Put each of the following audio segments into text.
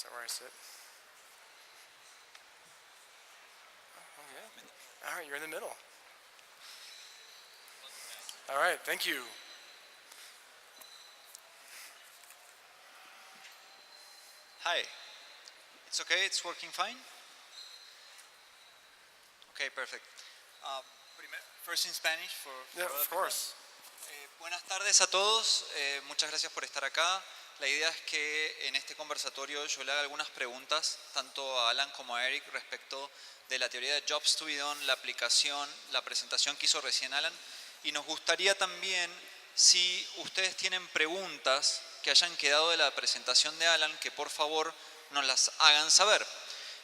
that where I sit? Oh, yeah. All right, you're in the middle. All right, thank you. Hi. It's okay? It's working fine? Okay, perfect. First in Spanish for Yeah, other of people. course. Buenas tardes a todos. Muchas gracias por estar acá. La idea es que en este conversatorio yo le haga algunas preguntas, tanto a Alan como a Eric, respecto de la teoría de Jobs to be done, la aplicación, la presentación que hizo recién Alan. Y nos gustaría también, si ustedes tienen preguntas que hayan quedado de la presentación de Alan, que por favor nos las hagan saber.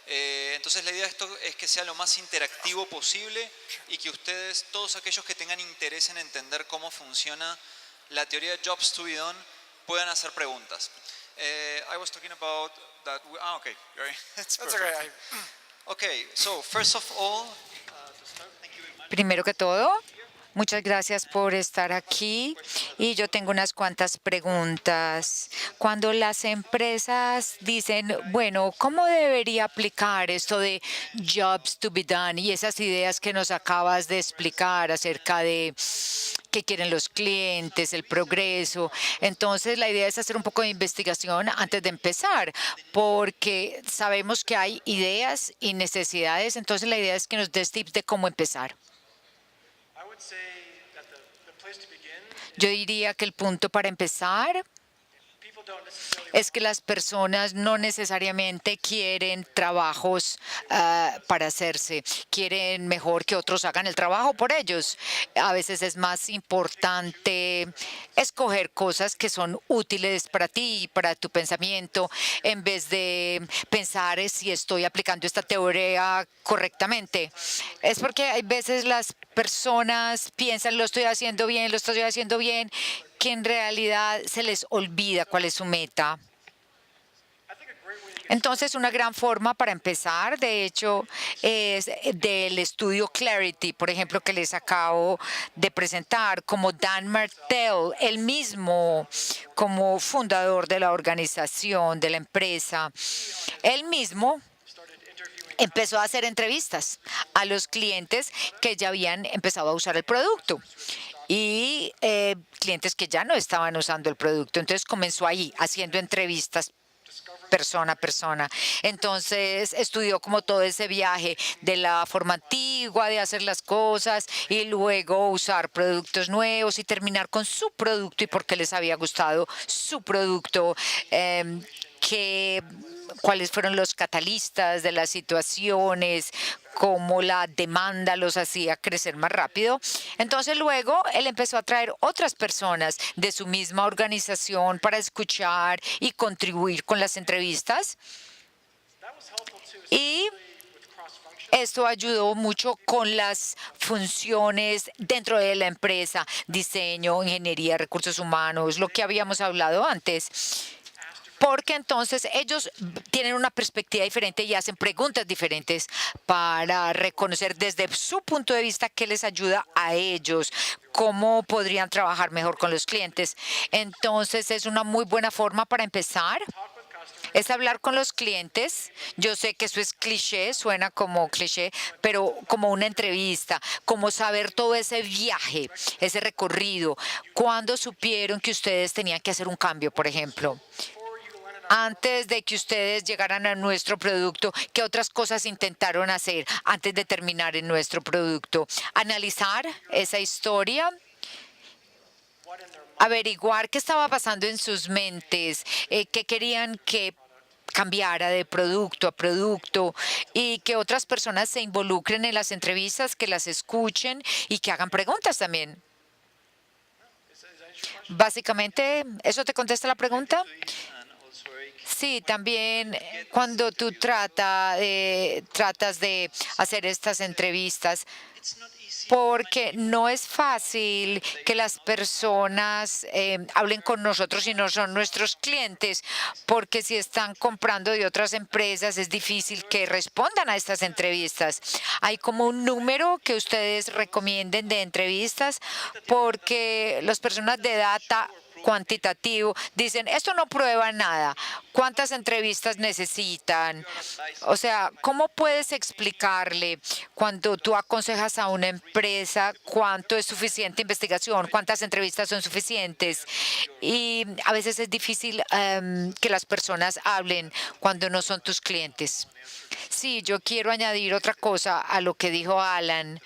Entonces la idea de esto es que sea lo más interactivo posible y que ustedes, todos aquellos que tengan interés en entender cómo funciona la teoría de Jobs to be done, puedan hacer preguntas. I was talking about that. Okay, that's That's perfect. okay. Okay, so first of all, to start, thank you very much. Primero que todo, muchas gracias por estar aquí y yo tengo unas cuantas preguntas. Cuando las empresas dicen, bueno, ¿cómo debería aplicar esto de jobs to be done y esas ideas que nos acabas de explicar acerca de qué quieren los clientes, el progreso? Entonces, la idea es hacer un poco de investigación antes de empezar, porque sabemos que hay ideas y necesidades. Entonces, la idea es que nos des tips de cómo empezar. I would say that the place to begin, Yo diría que el punto para empezar people don't necessarily es que las personas no necesariamente quieren trabajos para hacerse, quieren mejor que otros hagan el trabajo por ellos. A veces es más importante escoger cosas que son útiles para ti y para tu pensamiento, en vez de pensar si estoy aplicando esta teoría correctamente. Es porque hay veces las personas piensan, lo estoy haciendo bien, que en realidad se les olvida cuál es su meta. I think a great way to get Entonces, una gran forma para empezar, de hecho, es del estudio Clarity, por ejemplo, que les acabo de presentar, como Dan Martell, él mismo, como fundador de la organización, de la empresa, él mismo started interviewing empezó a hacer entrevistas a los clientes que ya habían empezado a usar el producto y clientes que ya no estaban usando el producto. Entonces comenzó ahí haciendo entrevistas persona a persona. Entonces estudió como todo ese viaje de la forma antigua de hacer las cosas y luego usar productos nuevos y terminar con su producto y por qué les había gustado su producto, cuáles fueron los catalistas de las situaciones, cómo la demanda los hacía crecer más rápido. Entonces luego él empezó a traer otras personas de su misma organización para escuchar y contribuir con las entrevistas. that was helpful too, Y especially with cross-functional. esto ayudó mucho con las funciones dentro de la empresa, diseño, ingeniería, recursos humanos, lo que habíamos hablado antes. Porque entonces ellos tienen una perspectiva diferente y hacen preguntas diferentes para reconocer desde su punto de vista qué les ayuda a ellos, cómo podrían trabajar mejor con los clientes. Entonces es una muy buena forma para empezar. Talk with customers. Es hablar con los clientes. Yo sé que eso es cliché, suena como cliché, pero como una entrevista, como saber todo ese viaje, ese recorrido. ¿Cuándo supieron que ustedes tenían que hacer un cambio, por ejemplo? Before you landed on Antes de que ustedes llegaran a nuestro producto, ¿qué otras cosas intentaron hacer antes de terminar en nuestro producto? Analizar esa historia, what in their mind averiguar qué estaba pasando en sus mentes, qué querían que cambiara de producto a producto y que otras personas se involucren en las entrevistas, que las escuchen y que hagan preguntas también. is that your question? Básicamente, ¿eso te contesta la pregunta? And also Eric. Sí, también cuando tú tratas de hacer estas entrevistas, It's not easy. porque no es fácil que las personas hablen con nosotros si no son nuestros clientes, porque si están comprando de otras empresas es difícil que respondan a estas entrevistas. ¿Hay como un número que ustedes recomienden de entrevistas? Porque las personas de data cuantitativo, dicen, esto no prueba nada. ¿Cuántas entrevistas necesitan? O sea, ¿cómo puedes explicarle cuando tú aconsejas a una empresa cuánto es suficiente investigación, cuántas entrevistas son suficientes? Y a veces es difícil que las personas hablen cuando no son tus clientes. Sí, yo quiero añadir otra cosa a lo que dijo Alan.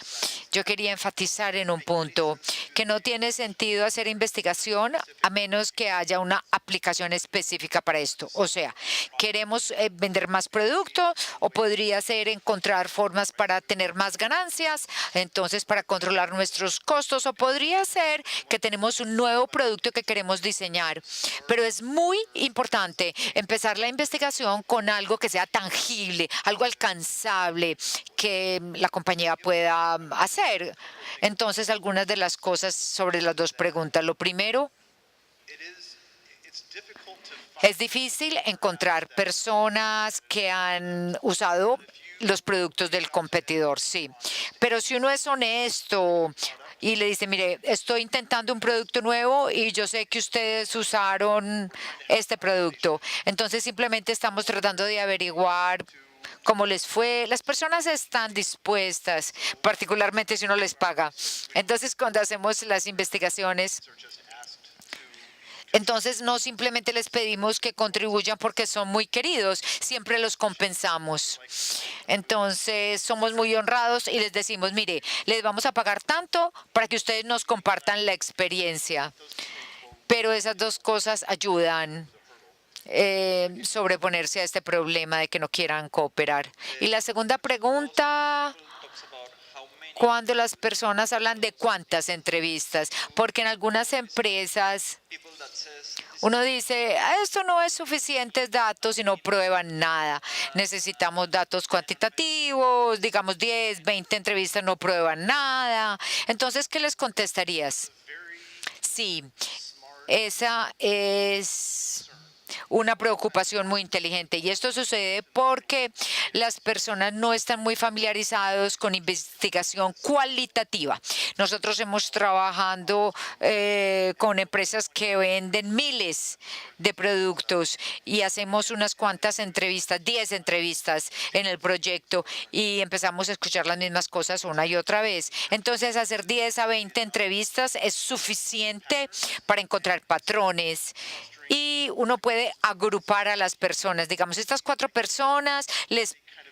Yo quería enfatizar en un punto que no tiene sentido hacer investigación a menos que haya una aplicación específica para esto. O sea, queremos vender más producto o podría ser encontrar formas para tener más ganancias, entonces para controlar nuestros costos, o podría ser que tenemos un nuevo producto que queremos diseñar. Pero es muy importante empezar la investigación con algo que sea tangible, algo alcanzable que la compañía pueda hacer. Entonces, algunas de las cosas sobre las dos preguntas. Lo primero, es difícil encontrar personas que han usado los productos del competidor, sí. Pero si uno es honesto y le dice, mire, estoy intentando un producto nuevo y yo sé que ustedes usaron este producto, entonces simplemente estamos tratando de averiguar cómo les fue. Las personas están dispuestas, particularmente si uno les paga. Entonces, cuando hacemos las investigaciones, entonces no simplemente les pedimos que contribuyan porque son muy queridos, siempre los compensamos. Entonces somos muy honrados y les decimos, mire, les vamos a pagar tanto para que ustedes nos compartan la experiencia. Pero esas dos cosas ayudan sobreponerse a este problema de que no quieran cooperar. Y la segunda pregunta, cuando las personas hablan de cuántas entrevistas, porque en algunas empresas uno dice, esto no es suficientes datos y no prueban nada. Necesitamos datos cuantitativos, digamos 10, 20 entrevistas no prueban nada. Entonces, ¿qué les contestarías? Sí, esa es una preocupación muy inteligente. Y esto sucede porque las personas no están muy familiarizados con investigación cualitativa. Nosotros hemos trabajado con empresas que venden miles de productos y hacemos unas cuantas entrevistas, 10 entrevistas en el proyecto, y empezamos a escuchar las mismas cosas una y otra vez. Entonces, hacer 10 a 20 entrevistas es suficiente para encontrar patrones. Y uno puede agrupar a las personas. Digamos, estas 4 personas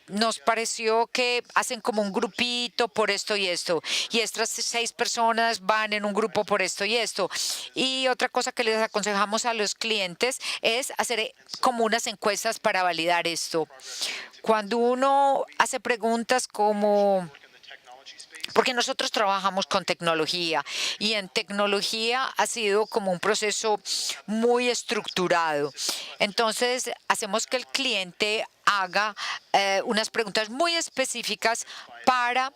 nos pareció que hacen como un grupito por esto y esto. Y estas 6 personas van en un grupo por esto y esto. Y otra cosa que les aconsejamos a los clientes es hacer como unas encuestas para validar esto. Cuando uno hace preguntas como, porque nosotros trabajamos con tecnología y en tecnología ha sido como un proceso muy estructurado. Entonces, hacemos que el cliente haga unas preguntas muy específicas para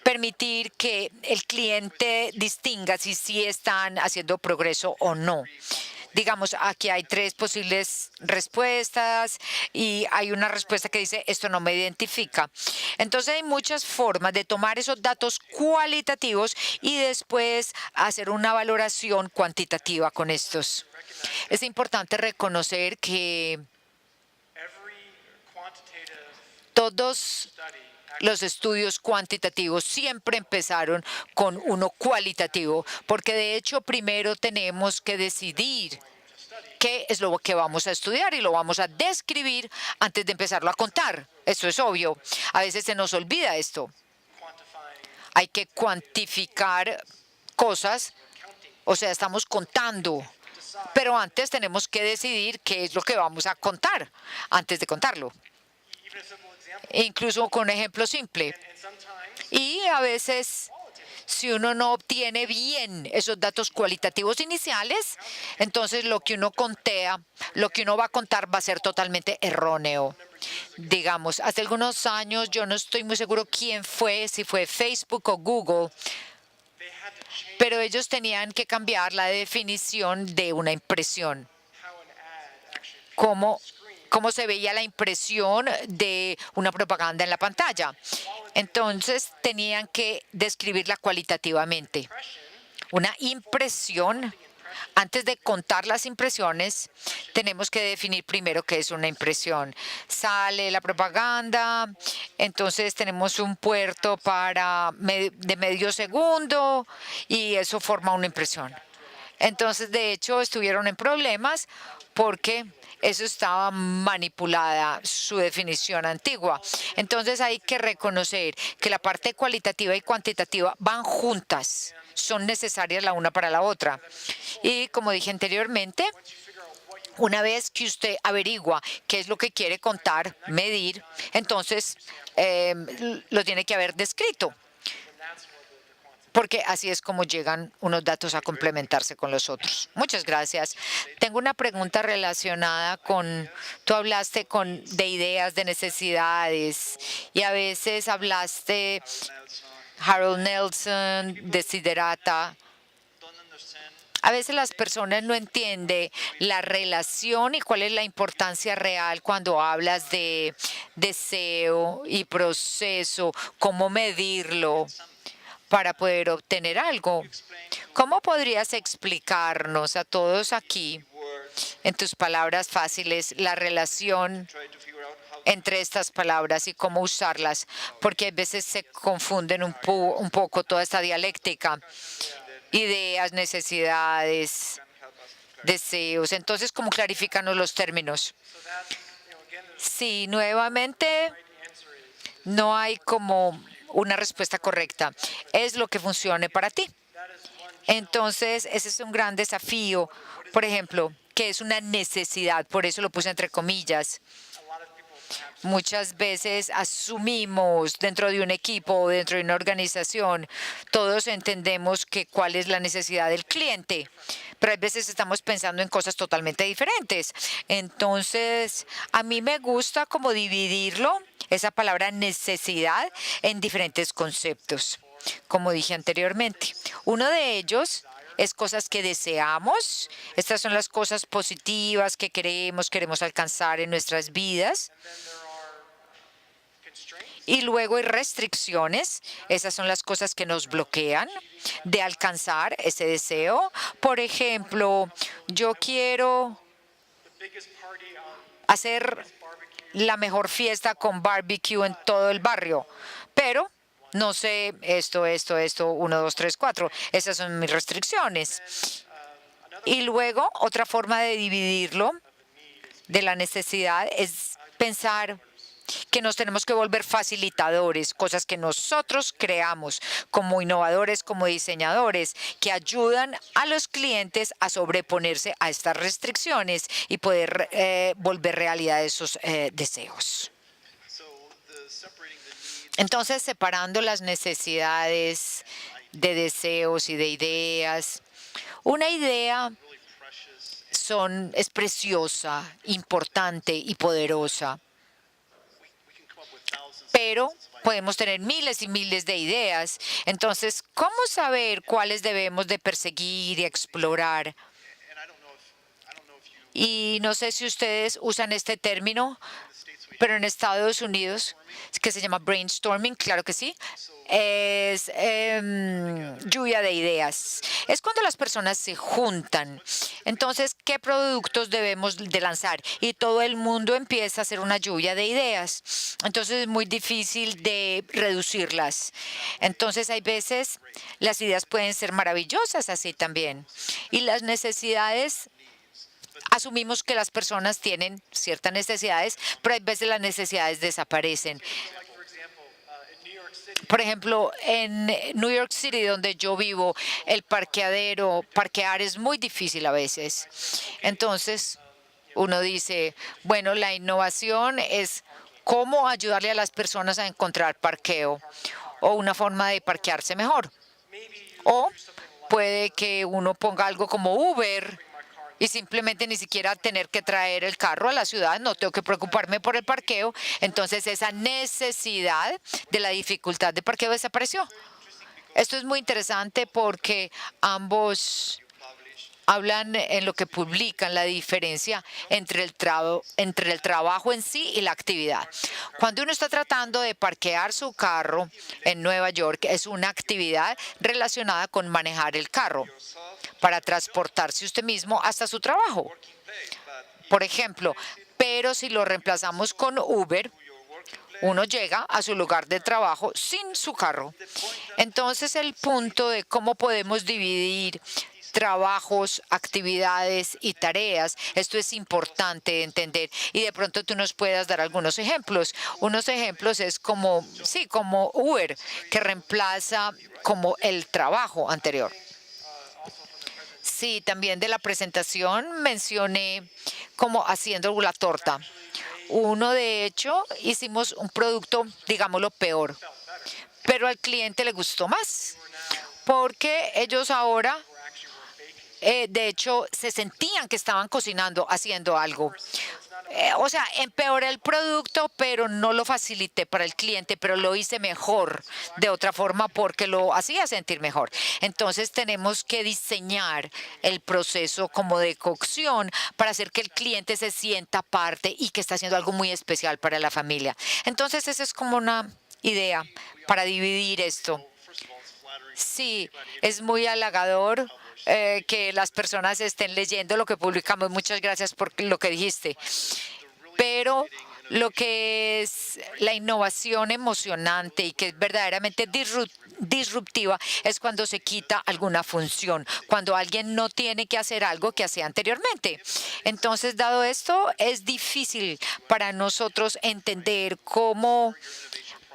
permitir que el cliente distinga si están haciendo progreso o no. Digamos, aquí hay 3 posibles respuestas y hay una respuesta que dice, esto no me identifica. Entonces, hay muchas formas de tomar esos datos cualitativos y después hacer una valoración cuantitativa con estos. Es importante reconocer que todos los estudios cuantitativos siempre empezaron con uno cualitativo, porque de hecho primero tenemos que decidir qué es lo que vamos a estudiar y lo vamos a describir antes de empezarlo a contar. Esto es obvio. A veces se nos olvida esto. Hay que cuantificar cosas, o sea, estamos contando, pero antes tenemos que decidir qué es lo que vamos a contar antes de contarlo. Incluso con un ejemplo simple. Y a veces, si uno no obtiene bien esos datos cualitativos iniciales, entonces lo que uno contea, lo que uno va a contar va a ser totalmente erróneo. Digamos, hace algunos años, yo no estoy muy seguro quién fue, si fue Facebook o Google, pero ellos tenían que cambiar la definición de una impresión. Cómo se veía la impresión de una propaganda en la pantalla. Entonces, tenían que describirla cualitativamente. Una impresión Antes de contar las impresiones, tenemos que definir primero qué es una impresión. Sale la propaganda, entonces tenemos un puerto de medio segundo y eso forma una impresión. Entonces, de hecho, estuvieron en problemas porque eso estaba manipulada, su definición antigua. Entonces, hay que reconocer que la parte cualitativa y cuantitativa van juntas, son necesarias la una para la otra. Y como dije anteriormente, una vez que usted averigua qué es lo que quiere contar, medir, entonces lo tiene que haber descrito, porque así es como llegan unos datos a complementarse con los otros. Muchas gracias. Tengo una pregunta relacionada con, tú hablaste de ideas, de necesidades, y a veces hablaste Harold Nelson, Desiderata. A veces las personas no entienden la relación y cuál es la importancia real cuando hablas de deseo y proceso, cómo medirlo para poder obtener algo. ¿Cómo podrías explicarnos a todos aquí, en tus palabras fáciles, la relación entre estas palabras y cómo usarlas? Porque a veces se confunden un poco toda esta dialéctica. Ideas, necesidades, deseos. Entonces, ¿cómo clarificarnos los términos? Sí, nuevamente, no hay como una respuesta correcta. Es lo que funcione para ti. Entonces, ese es un gran desafío. Por ejemplo, ¿qué es una necesidad? Por eso lo puse entre comillas. Muchas veces asumimos dentro de un equipo o dentro de una organización, todos entendemos cuál es la necesidad del cliente, pero a veces estamos pensando en cosas totalmente diferentes. Entonces, a mí me gusta como dividirlo, esa palabra necesidad, en diferentes conceptos, como dije anteriormente. Uno de ellos es cosas que deseamos. Estas son las cosas positivas que queremos alcanzar en nuestras vidas. Y luego hay restricciones. Esas son las cosas que nos bloquean de alcanzar ese deseo. Por ejemplo, yo quiero hacer la mejor fiesta con barbecue en todo el barrio, pero no sé esto, 1, 2, 3, 4. Esas son mis restricciones. Y luego, otra forma de dividirlo de la necesidad es pensar que nos tenemos que volver facilitadores, cosas que nosotros creamos como innovadores, como diseñadores, que ayudan a los clientes a sobreponerse a estas restricciones y poder volver realidad esos deseos. Entonces, separando las necesidades de deseos y de ideas, una idea es preciosa, importante y poderosa, pero podemos tener miles y miles de ideas. Entonces, ¿cómo saber cuáles debemos de perseguir y explorar? Y no sé si ustedes usan este término, pero en Estados Unidos, que se llama brainstorming, claro que sí, es lluvia de ideas. Es cuando las personas se juntan. Entonces, ¿qué productos debemos de lanzar? Y todo el mundo empieza a hacer una lluvia de ideas. Entonces, es muy difícil de reducirlas. Entonces, hay veces las ideas pueden ser maravillosas así también. Y las necesidades, asumimos que las personas tienen ciertas necesidades, pero hay veces las necesidades desaparecen. Por ejemplo, en New York City, donde yo vivo, el parquear es muy difícil a veces. Entonces, uno dice, bueno, la innovación es cómo ayudarle a las personas a encontrar parqueo o una forma de parquearse mejor. O puede que uno ponga algo como Uber y simplemente ni siquiera tener que traer el carro a la ciudad, no tengo que preocuparme por el parqueo. Entonces esa necesidad de la dificultad de parqueo desapareció. Esto es muy interesante porque ambos hablan en lo que publican la diferencia entre entre el trabajo en sí y la actividad. Cuando uno está tratando de parquear su carro en Nueva York, es una actividad relacionada con manejar el carro para transportarse usted mismo hasta su trabajo, por ejemplo. Pero si lo reemplazamos con Uber, uno llega a su lugar de trabajo sin su carro. Entonces, el punto de cómo podemos dividir trabajos, actividades y tareas, esto es importante de entender. Y de pronto tú nos puedas dar algunos ejemplos. Unos ejemplos es como, sí, como Uber, que reemplaza como el trabajo anterior. Sí, también de la presentación mencioné como haciendo la torta. Uno, de hecho, hicimos un producto, digámoslo, peor, pero al cliente le gustó más, porque ellos ahora, de hecho, se sentían que estaban cocinando, haciendo algo. O sea, empeoré el producto, pero no lo facilité para el cliente, pero lo hice mejor de otra forma porque lo hacía sentir mejor. Entonces tenemos que diseñar el proceso como de cocción para hacer que el cliente se sienta parte y que está haciendo algo muy especial para la familia. Entonces esa es como una idea para dividir esto. Sí, es muy halagador que las personas estén leyendo lo que publicamos. Muchas gracias por lo que dijiste. Pero lo que es la innovación emocionante y que es verdaderamente disruptiva es cuando se quita alguna función, cuando alguien no tiene que hacer algo que hacía anteriormente. Entonces, dado esto, es difícil para nosotros entender cómo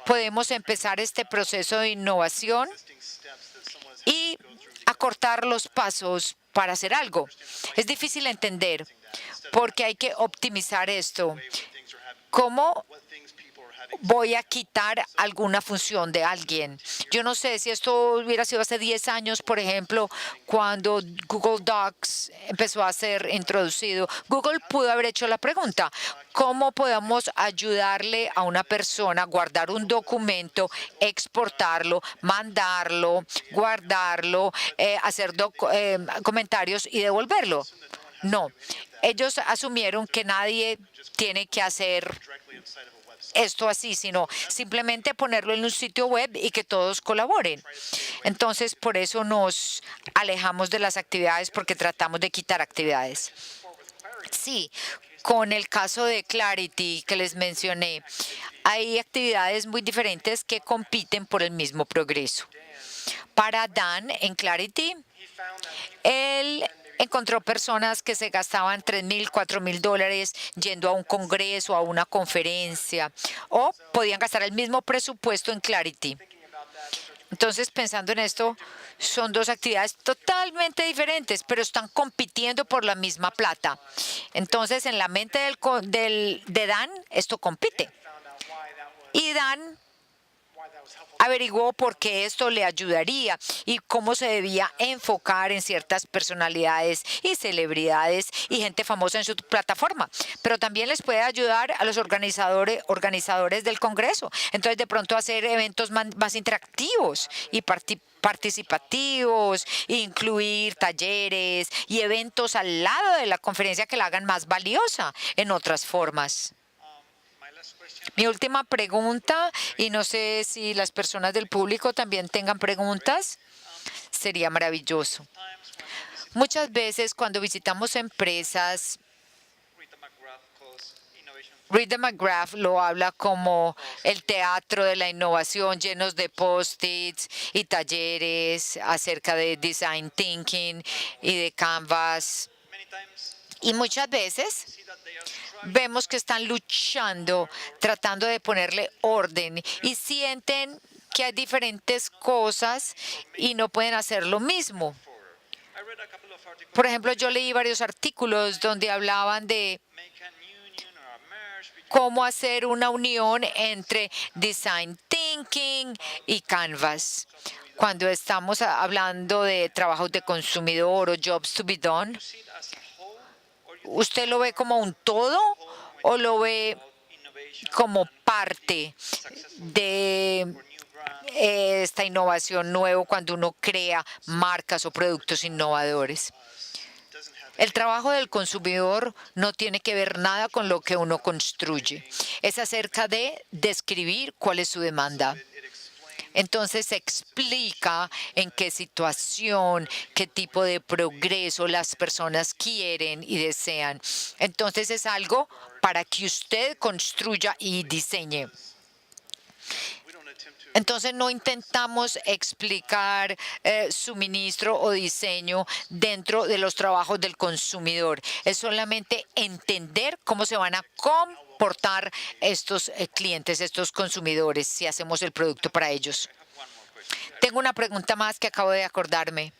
podemos empezar este proceso de innovación y acortar los pasos para hacer algo. Es difícil entender porque hay que optimizar esto. ¿Cómo voy a quitar alguna función de alguien? Yo no sé si esto hubiera sido hace 10 años, por ejemplo, cuando Google Docs empezó a ser introducido. Google pudo haber hecho la pregunta, ¿cómo podemos ayudarle a una persona a guardar un documento, exportarlo, mandarlo, guardarlo, hacer comentarios y devolverlo? No, ellos asumieron que nadie tiene que hacer esto así, sino simplemente ponerlo en un sitio web y que todos colaboren. Entonces, por eso nos alejamos de las actividades, porque tratamos de quitar actividades. Sí, con el caso de Clarity que les mencioné, hay actividades muy diferentes que compiten por el mismo progreso. Para Dan, en Clarity, él encontró personas que se gastaban $3,000, $4,000 yendo a un congreso, a una conferencia, o podían gastar el mismo presupuesto en Clarity. Entonces, pensando en esto, son dos actividades totalmente diferentes, pero están compitiendo por la misma plata. Entonces, en la mente de Dan, esto compite. Y Dan averiguó por qué esto le ayudaría y cómo se debía enfocar en ciertas personalidades y celebridades y gente famosa en su plataforma. Pero también les puede ayudar a los organizadores del Congreso. Entonces, de pronto hacer eventos más interactivos y participativos, incluir talleres y eventos al lado de la conferencia que la hagan más valiosa en otras formas. Mi última pregunta, y no sé si las personas del público también tengan preguntas, sería maravilloso. Muchas veces cuando visitamos empresas, Rita McGrath lo habla como el teatro de la innovación, llenos de post-its y talleres acerca de design thinking y de Canvas. Y muchas veces vemos que están luchando, tratando de ponerle orden y sienten que hay diferentes cosas y no pueden hacer lo mismo. Por ejemplo, yo leí varios artículos donde hablaban de cómo hacer una unión entre design thinking y Canvas. Cuando estamos hablando de trabajos de consumidor o jobs to be done, ¿usted lo ve como un todo o lo ve como parte de esta innovación nueva cuando uno crea marcas o productos innovadores? El trabajo del consumidor no tiene que ver nada con lo que uno construye. Es acerca de describir cuál es su demanda. Entonces se explica en qué situación, qué tipo de progreso las personas quieren y desean. Entonces es algo para que usted construya y diseñe. Entonces no intentamos explicar suministro o diseño dentro de los trabajos del consumidor. Es solamente entender cómo se van a comportar estos clientes, estos consumidores, si hacemos el producto para ellos. Tengo una pregunta más que acabo de acordarme.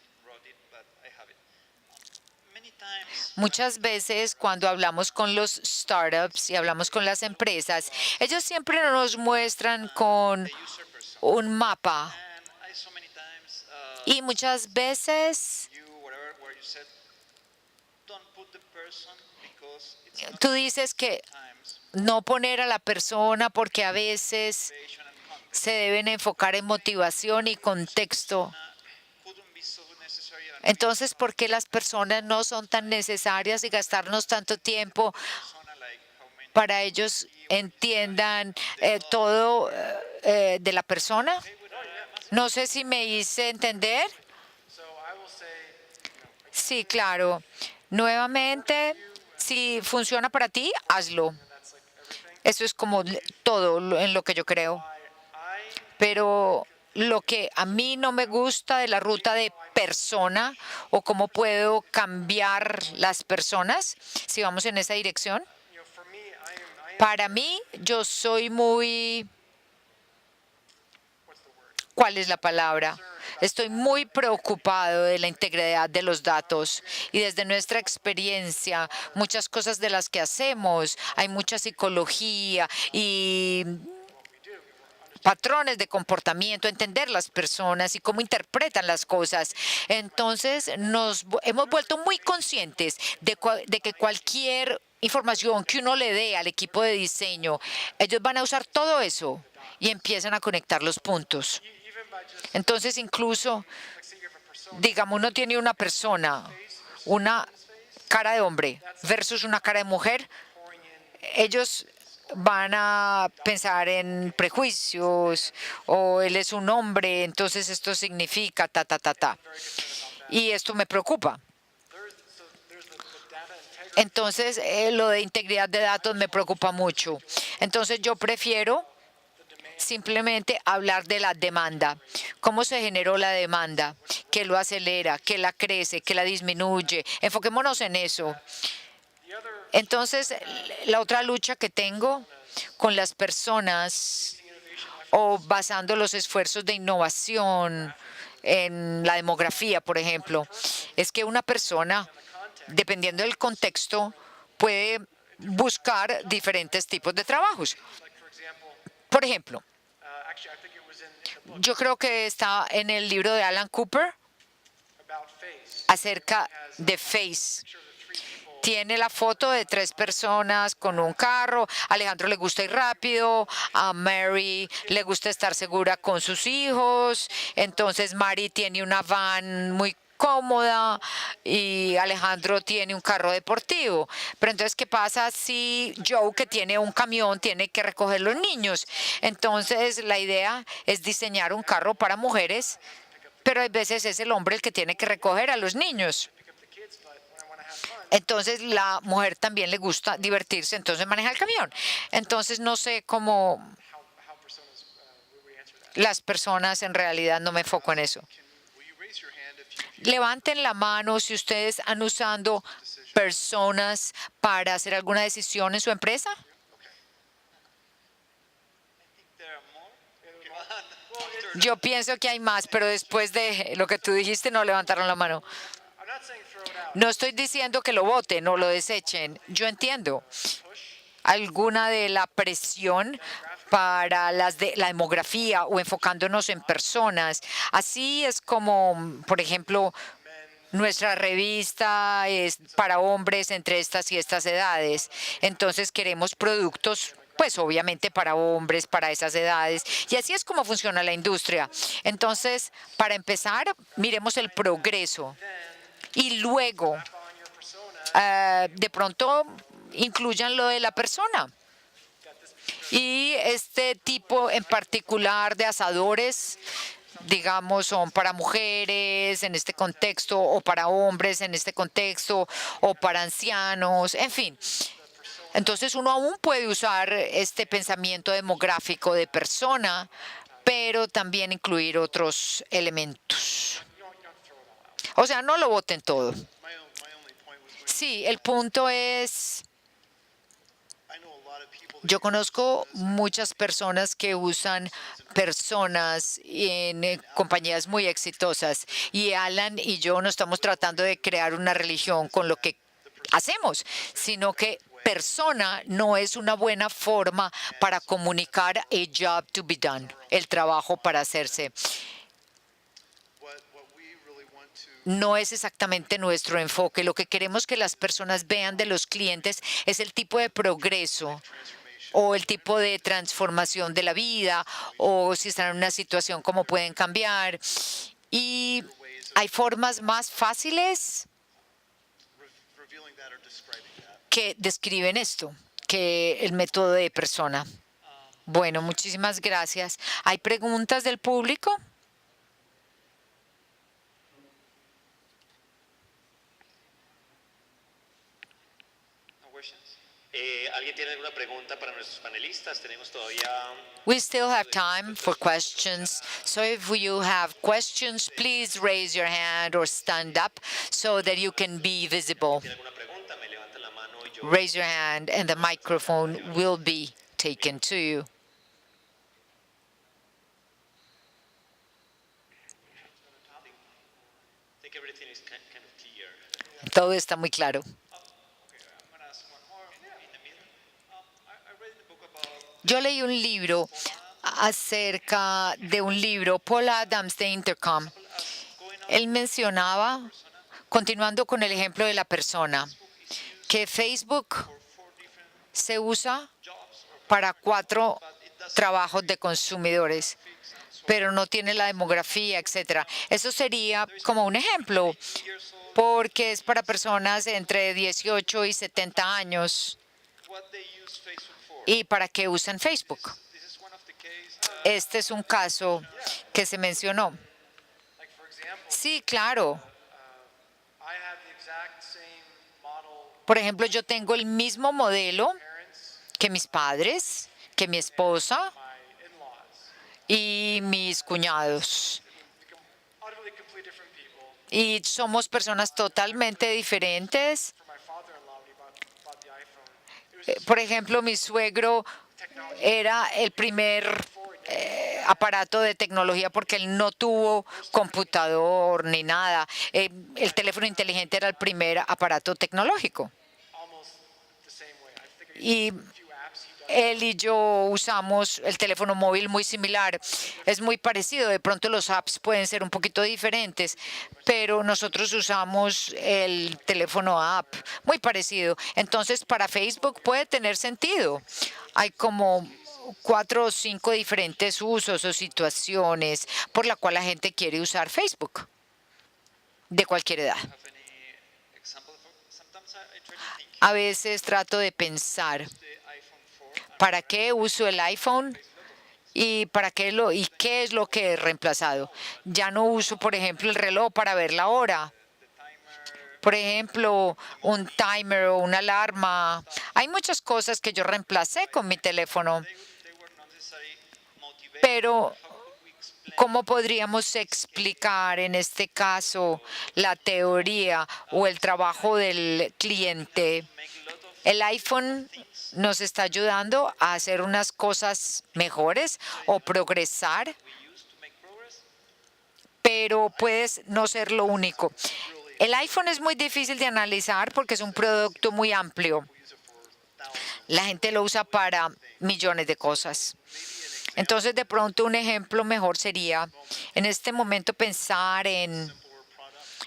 Muchas veces cuando hablamos con los startups y hablamos con las empresas, ellos siempre nos muestran con un mapa. Y muchas veces tú dices que no poner a la persona porque a veces se deben enfocar en motivación y contexto. Entonces, ¿por qué las personas no son tan necesarias y gastarnos tanto tiempo para ellos entiendan todo de la persona? No sé si me hice entender. Sí, claro. Nuevamente, si funciona para ti, hazlo. Eso es como todo en lo que yo creo. Pero lo que a mí no me gusta de la ruta de persona o cómo puedo cambiar las personas, si vamos en esa dirección, para mí yo soy muy, ¿cuál es la palabra? Estoy muy preocupado de la integridad de los datos y desde nuestra experiencia, muchas cosas de las que hacemos, hay mucha psicología y patrones de comportamiento, entender las personas y cómo interpretan las cosas. Entonces, nos hemos vuelto muy conscientes de que cualquier información que uno le dé al equipo de diseño, ellos van a usar todo eso y empiezan a conectar los puntos. Entonces, incluso, digamos, uno tiene una persona, una cara de hombre versus una cara de mujer, ellos van a pensar en prejuicios o él es un hombre, entonces esto significa ta, ta, ta, ta. Y esto me preocupa. Entonces, lo de integridad de datos me preocupa mucho. Entonces, yo prefiero simplemente hablar de la demanda. ¿Cómo se generó la demanda? ¿Qué lo acelera? ¿Qué la crece? ¿Qué la disminuye? Enfoquémonos en eso. Entonces, la otra lucha que tengo con las personas o basando los esfuerzos de innovación en la demografía, por ejemplo, es que una persona, dependiendo del contexto, puede buscar diferentes tipos de trabajos. Por ejemplo, yo creo que está en el libro de Alan Cooper acerca de Face. Tiene la foto de 3 personas con un carro. A Alejandro le gusta ir rápido. A Mary le gusta estar segura con sus hijos. Entonces Mary tiene una van muy cómoda y Alejandro tiene un carro deportivo. Pero entonces, ¿qué pasa si Joe, que tiene un camión, tiene que recoger los niños? Entonces, la idea es diseñar un carro para mujeres, pero a veces es el hombre el que tiene que recoger a los niños. Entonces, la mujer también le gusta divertirse, entonces maneja el camión. Entonces, no sé cómo las personas en realidad no me enfoco en eso. Levanten la mano si ustedes han usado personas para hacer alguna decisión en su empresa. Yo pienso que hay más, pero después de lo que tú dijiste no levantaron la mano. No estoy diciendo que lo voten o lo desechen. Yo entiendo alguna de la presión para la demografía o enfocándonos en personas. Así es como, por ejemplo, nuestra revista es para hombres entre estas y estas edades. Entonces queremos productos, pues obviamente para hombres, para esas edades. Y así es como funciona la industria. Entonces, para empezar, miremos el progreso. Y luego de pronto incluyan lo de la persona. Y este tipo en particular de asadores, digamos, son para mujeres en este contexto, o para hombres en este contexto, o para ancianos, en fin. Entonces uno aún puede usar este pensamiento demográfico de persona, pero también incluir otros elementos. O sea, no lo voten todo. Sí, el punto es, yo conozco muchas personas que usan personas en compañías muy exitosas, y Alan y yo no estamos tratando de crear una religión con lo que hacemos, sino que persona no es una buena forma para comunicar a job to be done, el trabajo para hacerse. No es exactamente nuestro enfoque. Lo que queremos que las personas vean de los clientes es el tipo de progreso o el tipo de transformación de la vida, o si están en una situación, cómo pueden cambiar. Y hay formas más fáciles que describen esto, que el método de persona. Bueno, muchísimas gracias. ¿Hay preguntas del público? ¿Alguien tiene alguna pregunta para nuestros panelistas? Tenemos todavía... We still have time for questions. So if you have questions, please raise your hand or stand up so that you can be visible. ¿Tiene alguna pregunta? Me levantan la mano y yo... Raise your hand and the microphone will be taken to you. I think everything is kind of clear. Todo está muy claro. Yo leí un libro acerca de un libro, Paul Adams de Intercom. Él mencionaba, continuando con el ejemplo de la persona, que Facebook se usa para 4 trabajos de consumidores, pero no tiene la demografía, etc. Eso sería como un ejemplo, porque es para personas entre 18 y 70 años. ¿Y para qué usan Facebook? Este es un caso que se mencionó. Sí, claro. Por ejemplo, yo tengo el mismo modelo que mis padres, que mi esposa y mis cuñados. Y somos personas totalmente diferentes. Por ejemplo, mi suegro era el primer aparato de tecnología porque él no tuvo computador ni nada. El teléfono inteligente era el primer aparato tecnológico. Y él y yo usamos el teléfono móvil muy similar. Es muy parecido. De pronto los apps pueden ser un poquito diferentes, pero nosotros usamos el teléfono app muy parecido. Entonces, para Facebook puede tener sentido. Hay como 4 o 5 diferentes usos o situaciones por la cual la gente quiere usar Facebook de cualquier edad. A veces trato de pensar, ¿para qué uso el iPhone? ¿Y qué es lo que he reemplazado? Ya no uso, por ejemplo, el reloj para ver la hora. Por ejemplo, un timer o una alarma. Hay muchas cosas que yo reemplacé con mi teléfono. Pero, ¿cómo podríamos explicar en este caso la teoría o el trabajo del cliente? El iPhone nos está ayudando a hacer unas cosas mejores o progresar, pero puede no ser lo único. El iPhone es muy difícil de analizar porque es un producto muy amplio. La gente lo usa para millones de cosas. Entonces, de pronto, un ejemplo mejor sería, en este momento, pensar en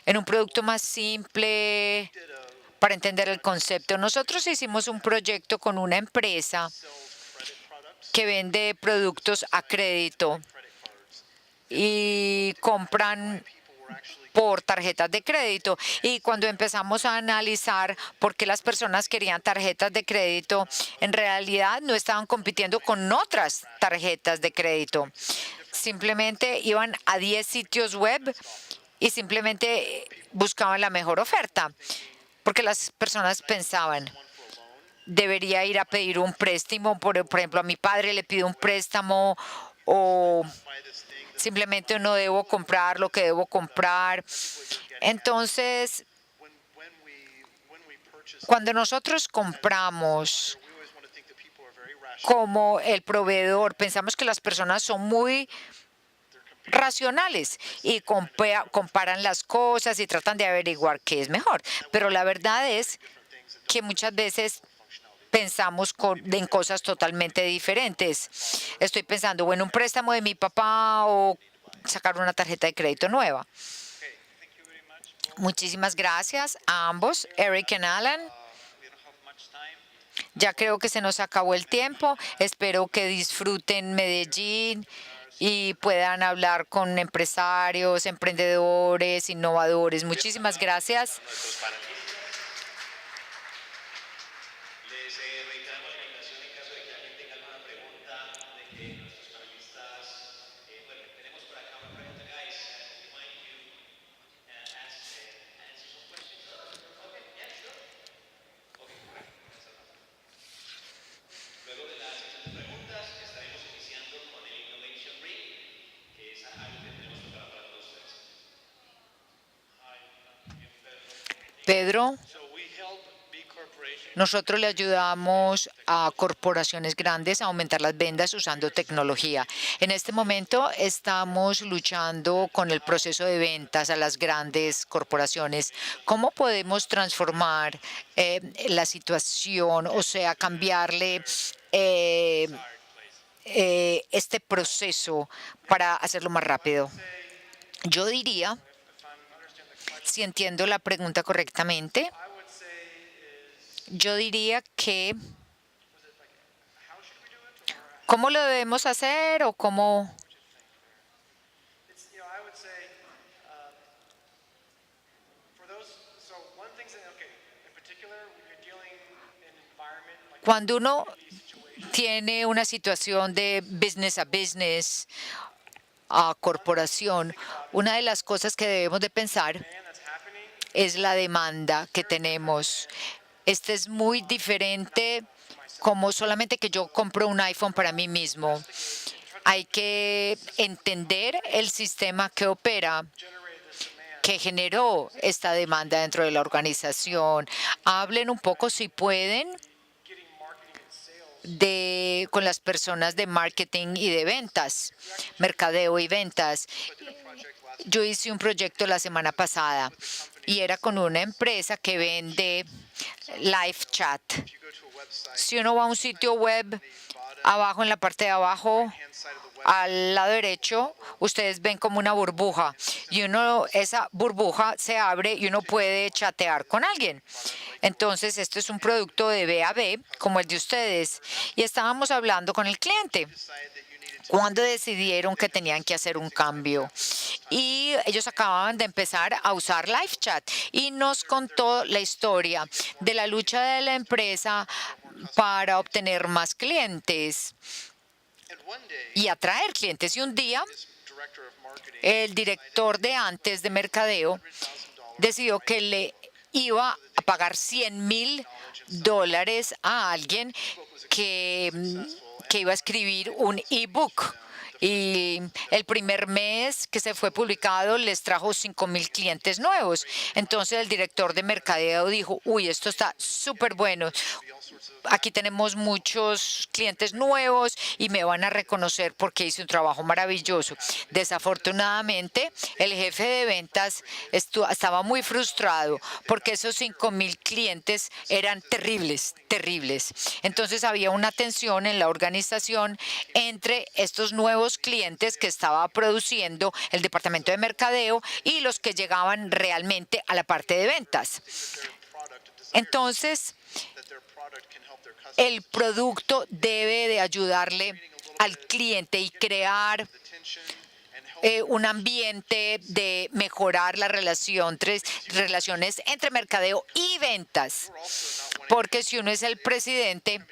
un producto más simple para entender el concepto. Nosotros hicimos un proyecto con una empresa que vende productos a crédito y compran por tarjetas de crédito. Y cuando empezamos a analizar por qué las personas querían tarjetas de crédito, en realidad no estaban compitiendo con otras tarjetas de crédito. Simplemente iban a 10 sitios web y simplemente buscaban la mejor oferta, porque las personas pensaban, debería ir a pedir un préstamo, por ejemplo, a mi padre le pido un préstamo, o simplemente no debo comprar lo que debo comprar. Entonces, cuando nosotros compramos como el proveedor, pensamos que las personas son muy racionales y comparan las cosas y tratan de averiguar qué es mejor. Pero la verdad es que muchas veces pensamos en cosas totalmente diferentes. Estoy pensando o en un préstamo de mi papá o sacar una tarjeta de crédito nueva. Muchísimas gracias a ambos, Eric y Alan. Ya creo que se nos acabó el tiempo. Espero que disfruten Medellín y puedan hablar con empresarios, emprendedores, innovadores. Muchísimas gracias. Nuestros panelistas. Les reiteramos la invitación en caso de que alguien tenga alguna pregunta, de que nuestros panelistas, bueno, tenemos por acá una pregunta, guys. Do you mind you answer some questions? Okay, yeah, sure. Okay, great. Luego de la sección de preguntas, estaremos iniciando con el Innovation Ring, que es algo que tenemos preparado para todos ustedes. Pedro, So we help big corporations nosotros le ayudamos a corporaciones grandes a aumentar las ventas usando tecnología. En este momento estamos luchando con el proceso de ventas a las grandes corporaciones. ¿Cómo podemos transformar la situación, o sea, cambiarle este proceso para hacerlo más rápido? Yo diría, si entiendo la pregunta correctamente, yo diría que ¿cómo lo debemos hacer o cómo? It's, I would say, for those, so one thing, okay, in particular, when you're dealing in an environment like Cuando uno tiene una situación de business a business, a corporación, una de las cosas que debemos de pensar demand that's happening, es la demanda que tenemos. Este es muy diferente como solamente que yo compro un iPhone para mí mismo. Hay que entender el sistema que opera, que generó esta demanda dentro de la organización. Hablen un poco, si pueden, getting marketing and sales. con las personas de marketing y de ventas, mercadeo y ventas. Yo hice un proyecto la semana pasada y era con una empresa que vende live chat. Si uno va a un sitio web, abajo en la parte de abajo, al lado derecho, ustedes ven como una burbuja y esa burbuja se abre y uno puede chatear con alguien. Entonces, esto es un producto de B a B, como el de ustedes. Y estábamos hablando con el cliente cuando decidieron que tenían que hacer un cambio. Y ellos acababan de empezar a usar live chat y nos contó la historia de la lucha de la empresa para obtener más clientes y atraer clientes. Y un día, el director de antes de mercadeo decidió que le iba a pagar $100,000 a alguien que iba a escribir un ebook. Y el primer mes que se fue publicado les trajo 5,000 clientes nuevos. Entonces el director de mercadeo dijo, uy, esto está súper bueno. Aquí tenemos muchos clientes nuevos y me van a reconocer porque hice un trabajo maravilloso. Desafortunadamente, el jefe de ventas estaba muy frustrado porque esos 5,000 clientes eran terribles, terribles. Entonces había una tensión en la organización entre estos nuevos clientes que estaba produciendo el departamento de mercadeo y los que llegaban realmente a la parte de ventas. Entonces, el producto debe de ayudarle al cliente y crear un ambiente de mejorar la relaciones entre mercadeo y ventas. Porque si uno es el presidente,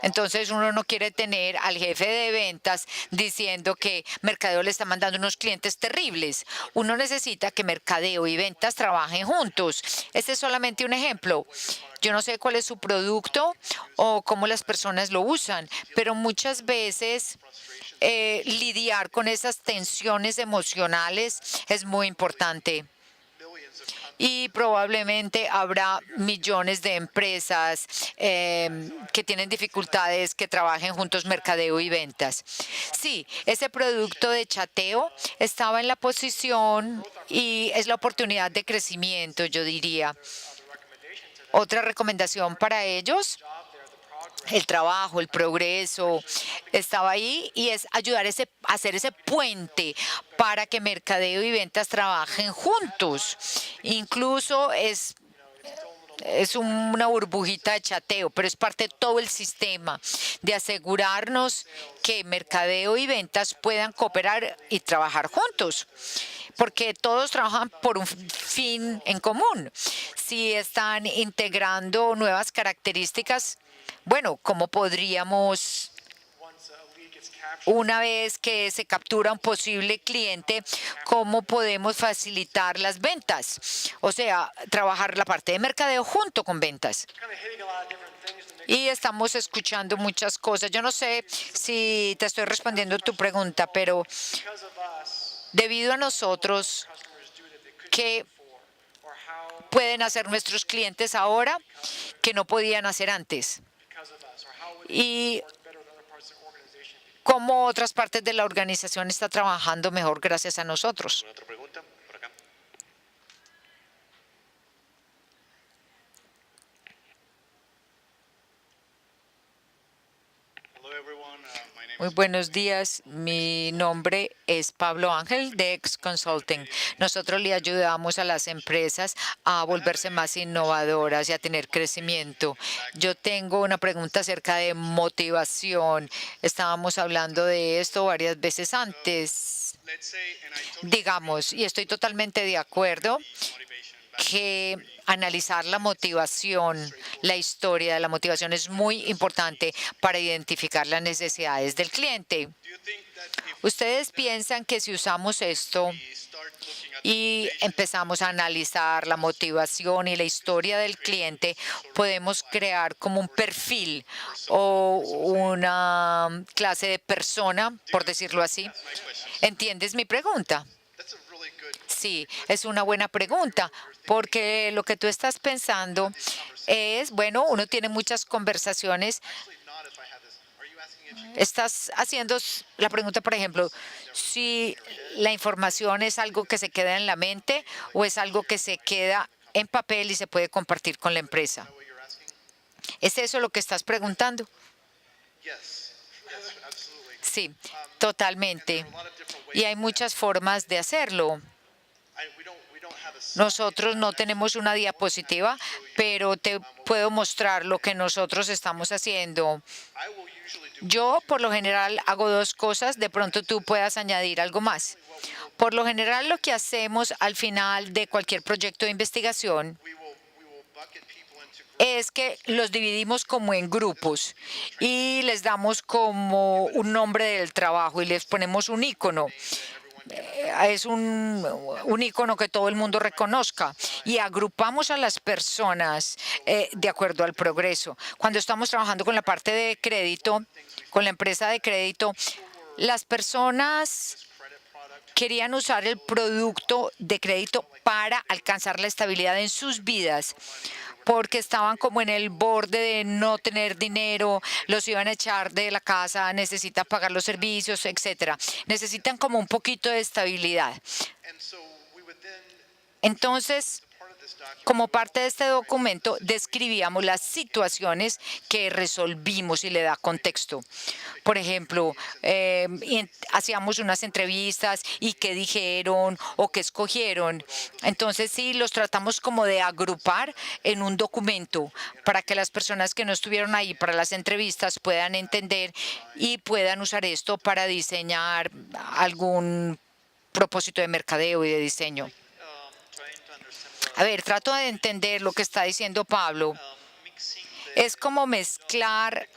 entonces uno no quiere tener al jefe de ventas diciendo que mercadeo le está mandando unos clientes terribles. Uno necesita que mercadeo y ventas trabajen juntos. Este es solamente un ejemplo. Yo no sé cuál es su producto o cómo las personas lo usan, pero muchas veces lidiar con esas tensiones emocionales es muy importante. Y probablemente habrá millones de empresas que tienen dificultades que trabajen juntos mercadeo y ventas. Sí, ese producto de chateo estaba en la posición y es la oportunidad de crecimiento, yo diría. Otra recomendación para ellos, el trabajo, el progreso, estaba ahí y es ayudar a hacer ese puente para que mercadeo y ventas trabajen juntos. Incluso es una burbujita de chateo, pero es parte de todo el sistema de asegurarnos que mercadeo y ventas puedan cooperar y trabajar juntos, porque todos trabajan por un fin en común. Si están integrando nuevas características, bueno, ¿cómo podríamos, una vez que se captura un posible cliente, cómo podemos facilitar las ventas? O sea, trabajar la parte de mercadeo junto con ventas. Y estamos escuchando muchas cosas. Yo no sé si te estoy respondiendo tu pregunta, pero debido a nosotros, ¿qué pueden hacer nuestros clientes ahora que no podían hacer antes? Y cómo otras partes de la organización están trabajando mejor gracias a nosotros. ¿Alguna otra pregunta? Por acá. Hello everyone. My name Muy is buenos días. Mi nombre es Pablo Ángel de X Consulting. Nosotros le ayudamos a las empresas a volverse más innovadoras y a tener crecimiento. Yo tengo una pregunta acerca de motivación. Estábamos hablando de esto varias veces antes. Let's say, and I totally Digamos, y estoy totalmente de acuerdo, motivation que analizar la motivación, la historia de la motivación es muy importante para identificar las necesidades del cliente. Do you think that if ¿Ustedes piensan que si usamos esto we start looking at y empezamos a analizar la motivación y la historia del cliente, podemos crear como un perfil o una clase de persona, por decirlo así? ¿Entiendes mi pregunta? that's a really good Sí, es una buena pregunta, porque lo que tú estás pensando es, bueno, uno tiene muchas conversaciones. actually not if I have this. Are you asking if you Estás haciendo la pregunta, por ejemplo, si la información es algo que se queda en la mente o es algo que se queda en papel y se puede compartir con la empresa. know what you're asking? ¿Es eso lo que estás preguntando? Yes. Yes, absolutely. Sí, totalmente. A lot of different ways. Y hay muchas formas de hacerlo. We don't have a Nosotros no tenemos una diapositiva, pero te puedo mostrar lo que nosotros estamos haciendo. I will usually do Yo, por lo general, hago dos cosas. De pronto tú puedas añadir algo más. Por lo general, lo que hacemos al final de cualquier proyecto de investigación we will bucket people into groups. es que los dividimos como en grupos y les damos como un nombre del trabajo y les ponemos un icono. Es un icono que todo el mundo reconozca y agrupamos a las personas de acuerdo al progreso. Cuando estamos trabajando con la parte de crédito, con la empresa de crédito, las personas querían usar el producto de crédito para alcanzar la estabilidad en sus vidas, porque estaban como en el borde de no tener dinero, los iban a echar de la casa, necesitan pagar los servicios, etcétera. Necesitan como un poquito de estabilidad. And so we would then, Entonces, part of this document, como parte de este documento, describíamos las situaciones que resolvimos y le da contexto. Por ejemplo, hacíamos unas entrevistas y qué dijeron o qué escogieron. Entonces, sí, los tratamos como de agrupar en un documento para que las personas que no estuvieron ahí para las entrevistas puedan entender y puedan usar esto para diseñar algún propósito de mercadeo y de diseño. A ver, trato de entender lo que está diciendo Pablo. Es como mezclar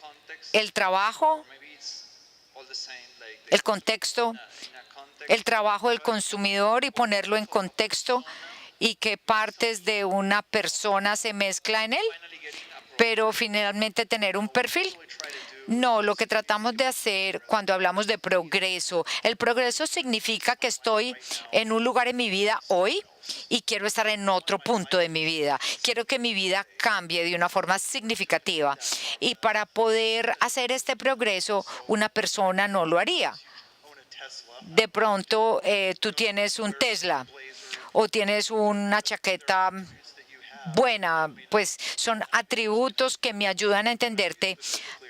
el trabajo, el contexto, el trabajo del consumidor y ponerlo en contexto y qué partes de una persona se mezcla en él, pero finalmente tener un perfil. No, lo que tratamos de hacer cuando hablamos de progreso, el progreso significa que estoy en un lugar en mi vida hoy y quiero estar en otro punto de mi vida. Quiero que mi vida cambie de una forma significativa. Y para poder hacer este progreso, una persona no lo haría. De pronto tú tienes un Tesla o tienes una chaqueta buena, pues son atributos que me ayudan a entenderte,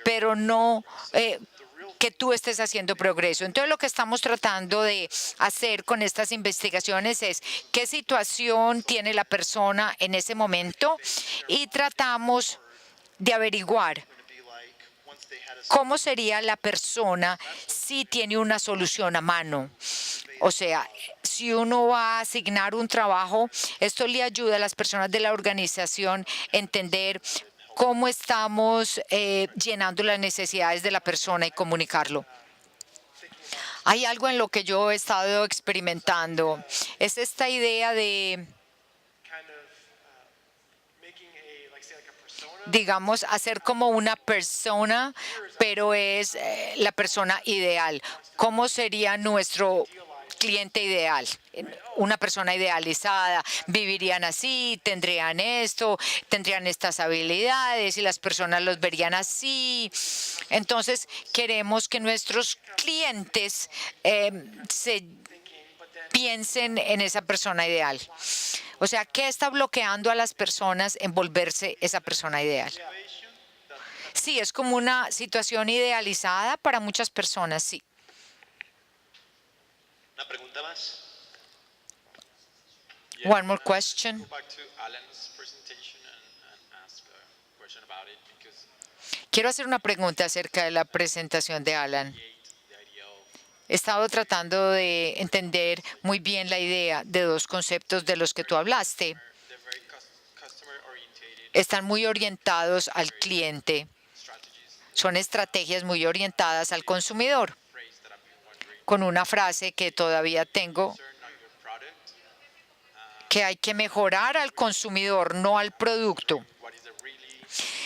pero no que tú estés haciendo progreso. Entonces, lo que estamos tratando de hacer con estas investigaciones es qué situación tiene la persona en ese momento y tratamos de averiguar cómo sería la persona si tiene una solución a mano. O sea, si uno va a asignar un trabajo, esto le ayuda a las personas de la organización a entender cómo estamos llenando las necesidades de la persona y comunicarlo. Hay algo en lo que yo he estado experimentando. Es esta idea de, digamos, hacer como una persona, pero es la persona ideal. ¿Cómo sería nuestro cliente ideal? Una persona idealizada, vivirían así, tendrían esto, tendrían estas habilidades y las personas los verían así. Entonces, queremos que nuestros clientes se piensen en esa persona ideal. O sea, ¿qué está bloqueando a las personas en volverse esa persona ideal? Sí, es como una situación idealizada para muchas personas, sí. ¿Una pregunta más? One more question. Quiero hacer una pregunta acerca de la presentación de Alan. He estado tratando de entender muy bien la idea de dos conceptos de los que tú hablaste. Están muy orientados al cliente. Son estrategias muy orientadas al consumidor. Con una frase que todavía tengo, que hay que mejorar al consumidor, no al producto.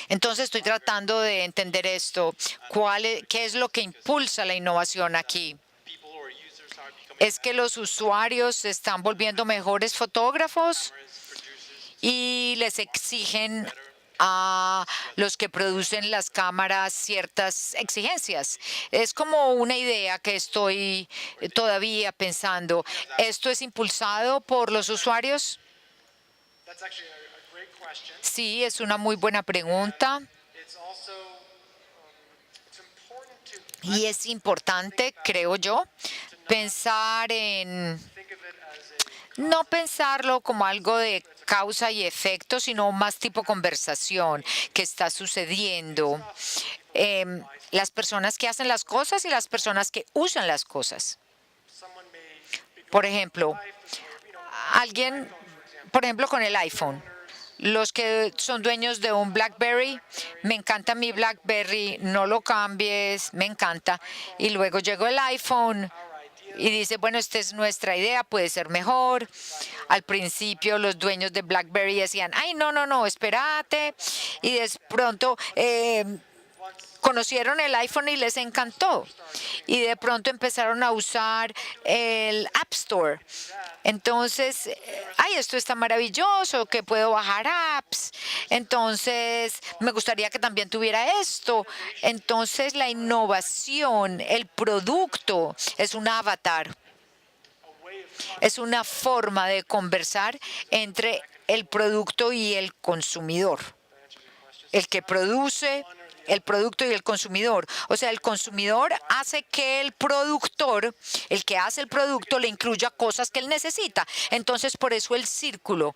Entonces estoy tratando de entender esto. ¿Qué es lo que impulsa la innovación aquí? ¿Es que los usuarios se están volviendo mejores fotógrafos y les exigen a los que producen las cámaras ciertas exigencias? Es como una idea que estoy todavía pensando. ¿Esto es impulsado por los usuarios? Sí, es una muy buena pregunta. Y es importante, creo yo, no pensarlo como algo de causa y efecto, sino más tipo conversación que está sucediendo. Las personas que hacen las cosas y las personas que usan las cosas. Por ejemplo, con el iPhone. Los que son dueños de un BlackBerry, me encanta mi BlackBerry, no lo cambies, me encanta. Y luego llegó el iPhone y dice, bueno, esta es nuestra idea, puede ser mejor. Al principio los dueños de BlackBerry decían, ay, no, espérate. Y de pronto conocieron el iPhone y les encantó. Y de pronto empezaron a usar el App Store. Entonces, esto está maravilloso, que puedo bajar apps. Entonces, me gustaría que también tuviera esto. Entonces, la innovación, el producto, es un avatar. Es una forma de conversar entre el producto y el consumidor. El que produce el producto y el consumidor. O sea, el consumidor hace que el productor, el que hace el producto, le incluya cosas que él necesita. Entonces, por eso el círculo,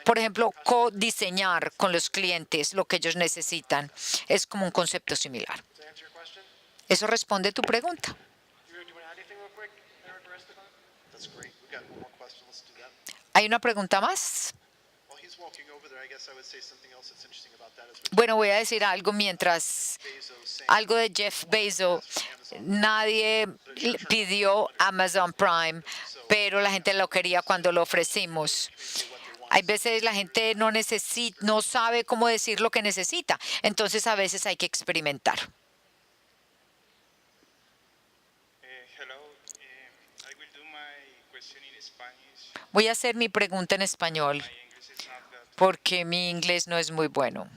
por ejemplo, codiseñar con los clientes lo que ellos necesitan, es como un concepto similar. ¿Eso responde a tu pregunta? That's great. We've got one more question. Let's do that. ¿Hay una pregunta más? While he's walking over there, I guess I would say something else that's interesting about that is we Bueno, voy a decir algo mientras Bezos saying algo de Jeff Bezos. Nadie pidió Amazon Prime, pero la gente lo quería cuando lo ofrecimos. Hay veces la gente no sabe cómo decir lo que necesita, entonces a veces hay que experimentar. Hello, I will do my question in Spanish. Voy a hacer mi pregunta en español My English is not that. porque mi inglés no es muy bueno.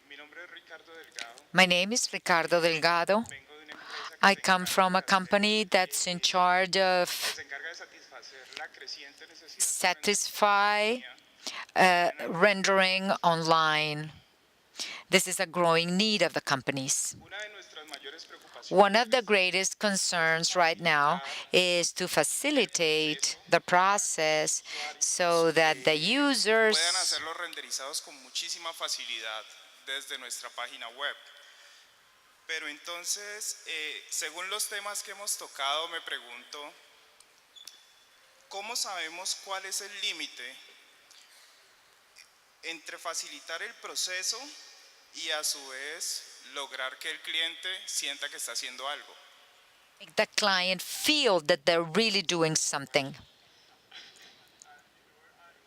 Mi nombre es Ricardo Delgado. My name is Ricardo Delgado. Vengo de una empresa I que come from a company that's in charge of se encarga de satisfacer la creciente necesidad satisfy rendering online. This is a growing need of the companies. Una de nuestras mayores preocupaciones One of the greatest concerns right now is to facilitate the process so that the puedan users hacerlos renderizados con muchísima facilidad desde nuestra página web. Pero entonces, según los temas que hemos tocado, me pregunto, ¿cómo sabemos cuál es el límite entre facilitar el proceso y a su vez lograr que el cliente sienta que está haciendo algo? make the client feel that they're really doing something?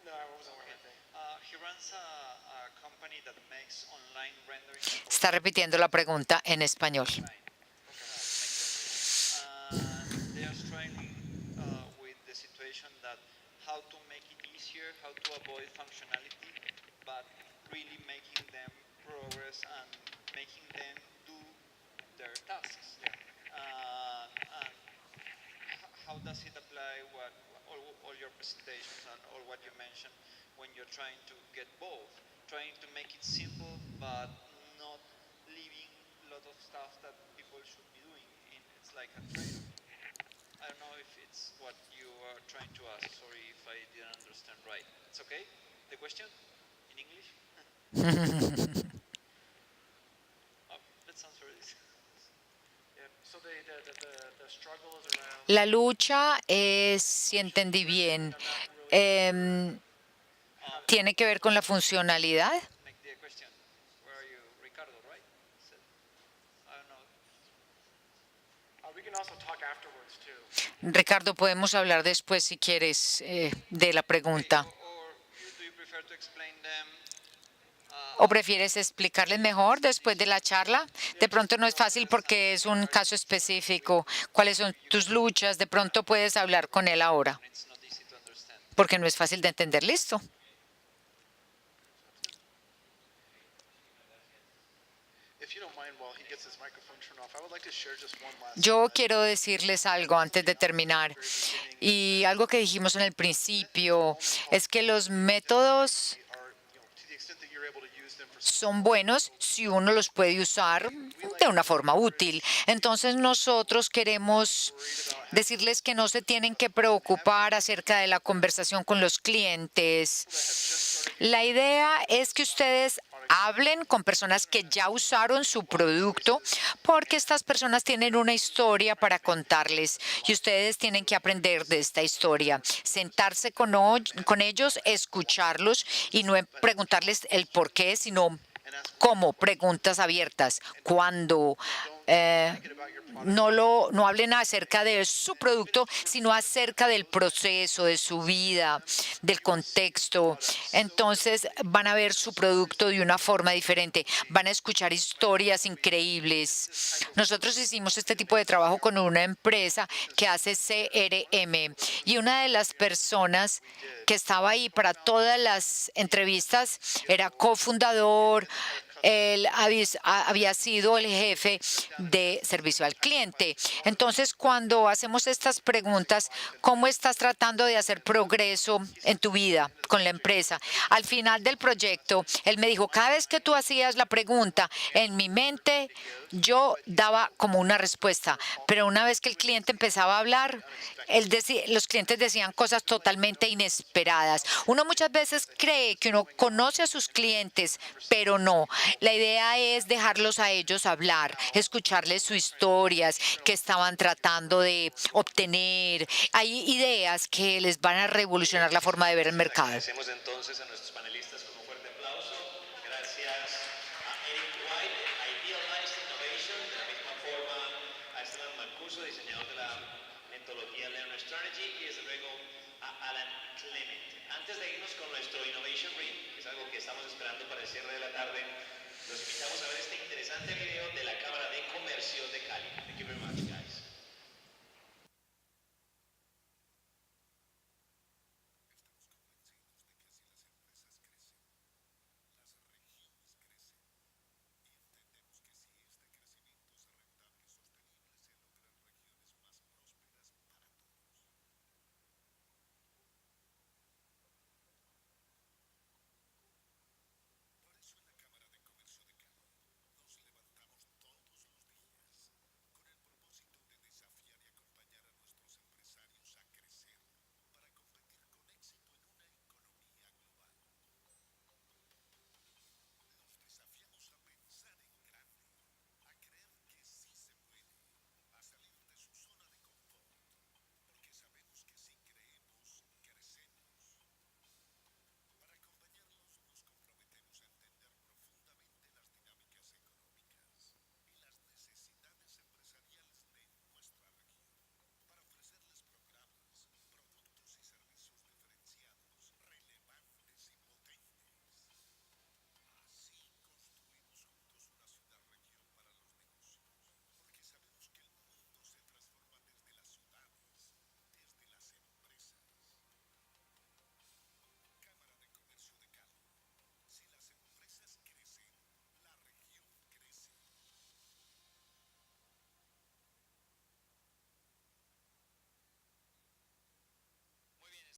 No, I wasn't working. He runs a company that makes online rendering. Está repitiendo la pregunta en español. They are struggling with the situation that how to make it easier, how to avoid functionality, but really making them progress and making them do their tasks. And how does it apply all your presentations and all what you mentioned when you're trying to get both, trying to make it simple but not leaving a lot of stuff that people should be doing. It's like a trade-off. I don't know if it's what you are trying to ask. Sorry if I didn't understand right. It's okay? The question in English? Let's answer this. Yeah. So the struggle is around La lucha es, si entendí bien, tiene que ver con la funcionalidad. Make the question. Where are you? Ricardo, right? I don't know. we can also talk afterwards too. Ricardo, podemos hablar después si quieres de la pregunta. Or do you prefer to explain them? ¿O prefieres explicarles mejor después de la charla? De pronto no es fácil porque es un caso específico. ¿Cuáles son tus luchas? De pronto puedes hablar con él ahora It's not easy to understand. porque no es fácil de entender. Listo. If you don't mind, while he gets his microphone turned off, I would like to share just one last. Yo quiero decirles algo antes de terminar. Y algo que dijimos en el principio es que los métodos Are, to the extent that you're able to use them for son buenos si uno los puede usar de una forma útil. Entonces nosotros queremos decirles que no se tienen que preocupar acerca de la conversación con los clientes. La idea es que ustedes hablen con personas que ya usaron su producto porque estas personas tienen una historia para contarles y ustedes tienen que aprender de esta historia. Sentarse con ellos, escucharlos y no preguntarles el por qué, sino cómo, preguntas abiertas. Cuando no hablen acerca de su producto, sino acerca del proceso, de su vida, del contexto. Entonces van a ver su producto de una forma diferente. Van a escuchar historias increíbles. Nosotros hicimos este tipo de trabajo con una empresa que hace CRM y una de las personas que estaba ahí para todas las entrevistas era cofundador. Él había sido el jefe de servicio al cliente. Entonces, cuando hacemos estas preguntas, ¿cómo estás tratando de hacer progreso en tu vida con la empresa? Al final del proyecto, él me dijo, cada vez que tú hacías la pregunta, en mi mente yo daba como una respuesta, pero una vez que el cliente empezaba a hablar, los clientes decían cosas totalmente inesperadas. Uno muchas veces cree que uno conoce a sus clientes, pero no. La idea es dejarlos a ellos hablar, escucharles sus historias, que estaban tratando de obtener. Hay ideas que les van a revolucionar la forma de ver el mercado. Agradecemos entonces a nuestros panelistas con un fuerte aplauso. Gracias a Eric White de Idealized Innovation, de la misma forma a Esteban Mancuso, diseñador de la metodología Learner Strategy, y desde luego a Alan Clement. Antes de irnos con nuestro Innovation Read, que es algo que estamos esperando para el cierre de la tarde, los invitamos a ver este interesante video de la Cámara de Comercio de Cali. Thank you very much.